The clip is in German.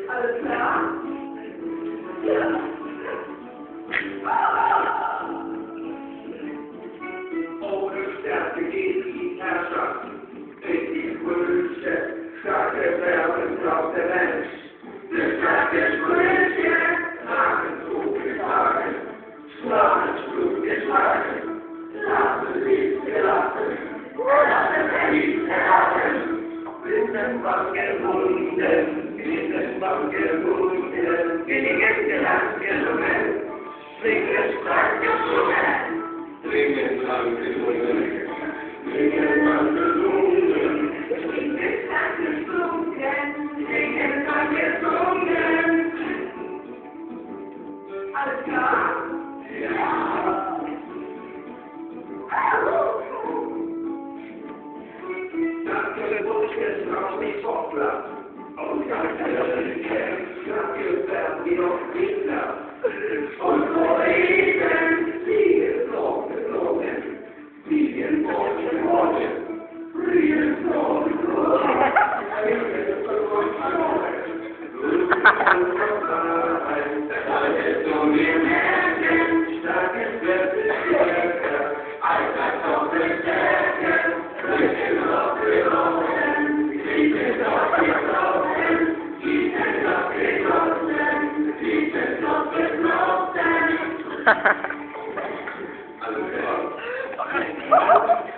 Alles klar? Ja. Ohne Stärke geht die Herrschaft in die Brüche. Starke Wärme braucht der Mensch. Der starke Brüche. Schlagenzug geschlagen. Schlagenzug geschlagen. Lassen lieb gelassen. Lassen lieb gelassen. Binnenband gebunden. Binnenband gebunden. Wenigen Gelang gelungen. Singen stark gesungen. Singen lang gesungen. Singen lang gesungen. Singen lang gesungen. Singen lang gesungen. Alles klar? Ja. Danke, Bursches, raus die Sportler. Und danke, danke, werden wir noch Kinder. Und vor Eden fliegen geflogen, fliegen geflogen, fliegen geflogen. Alles so wir merken, starkes Wettbewerb, Alltag auf den Stärken, Glück auf gelaufen, Liebe auf gelaufen, Liebe auf gelaufen, Liebe auf gelaufen. Alles klar.